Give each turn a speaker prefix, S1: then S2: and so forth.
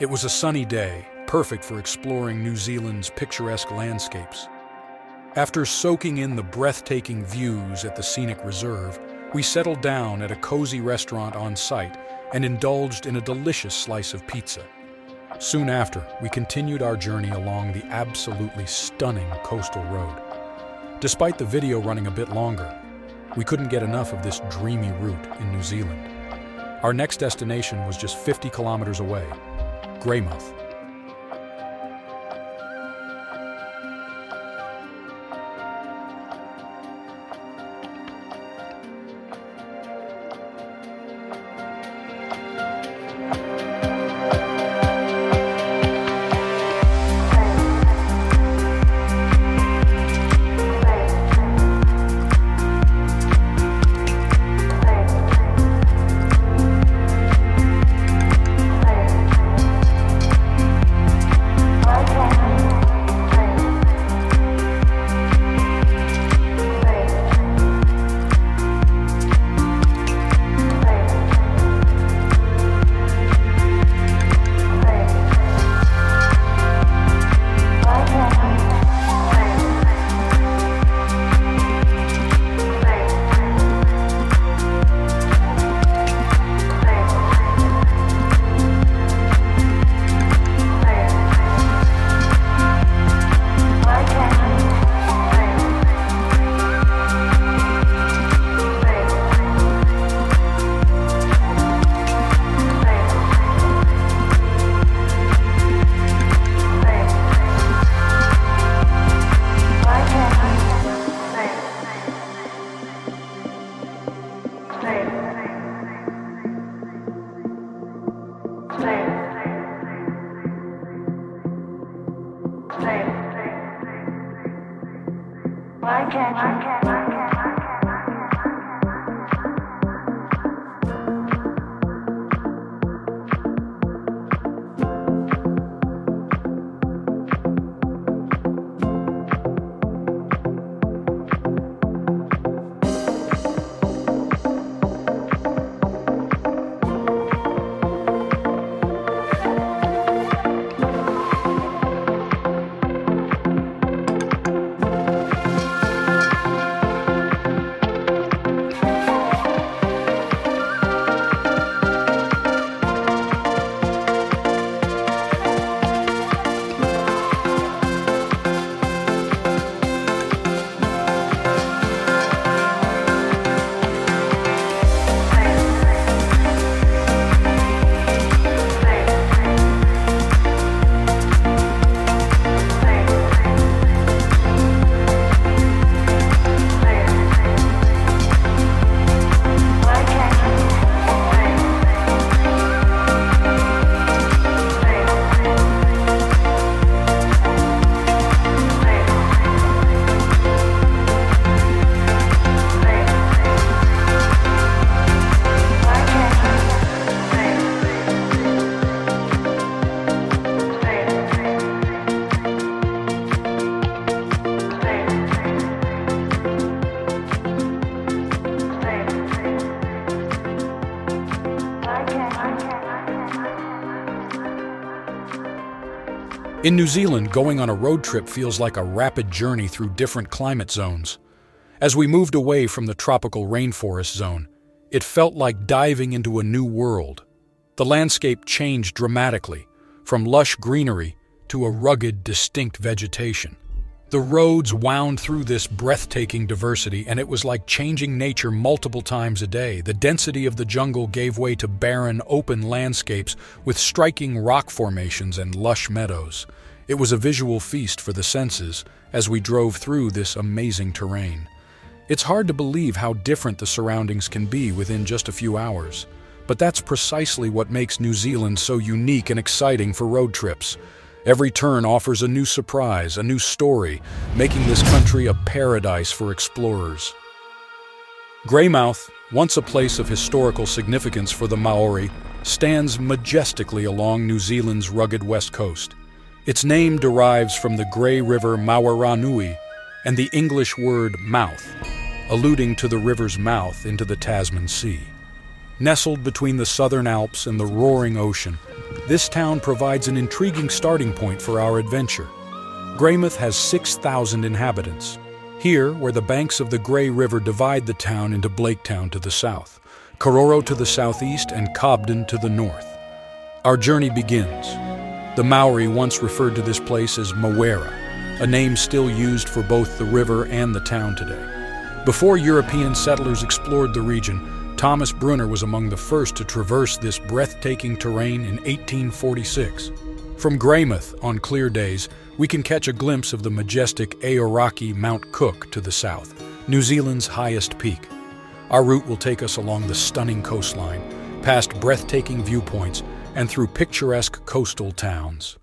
S1: It was a sunny day, perfect for exploring New Zealand's picturesque landscapes. After soaking in the breathtaking views at the scenic reserve, we settled down at a cozy restaurant on site and indulged in a delicious slice of pizza. Soon after, we continued our journey along the absolutely stunning coastal road. Despite the video running a bit longer, we couldn't get enough of this dreamy route in New Zealand. Our next destination was just 50 kilometers away, Greymouth. In New Zealand, going on a road trip feels like a rapid journey through different climate zones. As we moved away from the tropical rainforest zone, it felt like diving into a new world. The landscape changed dramatically, from lush greenery to a rugged, distinct vegetation. The roads wound through this breathtaking diversity, and it was like changing nature multiple times a day. The density of the jungle gave way to barren, open landscapes with striking rock formations and lush meadows. It was a visual feast for the senses as we drove through this amazing terrain. It's hard to believe how different the surroundings can be within just a few hours. But that's precisely what makes New Zealand so unique and exciting for road trips. Every turn offers a new surprise, a new story, making this country a paradise for explorers. Greymouth, once a place of historical significance for the Maori, stands majestically along New Zealand's rugged west coast. Its name derives from the Grey River Mauaranui and the English word mouth, alluding to the river's mouth into the Tasman Sea. Nestled between the southern Alps and the roaring ocean, this town provides an intriguing starting point for our adventure. Greymouth has 6,000 inhabitants. Here, where the banks of the Grey River divide the town into Blaketown to the south, Kororo to the southeast, and Cobden to the north. Our journey begins. The Maori once referred to this place as Mawera, a name still used for both the river and the town today. Before European settlers explored the region, Thomas Brunner was among the first to traverse this breathtaking terrain in 1846. From Greymouth, on clear days, we can catch a glimpse of the majestic Aoraki Mount Cook to the south, New Zealand's highest peak. Our route will take us along the stunning coastline, past breathtaking viewpoints, and through picturesque coastal towns.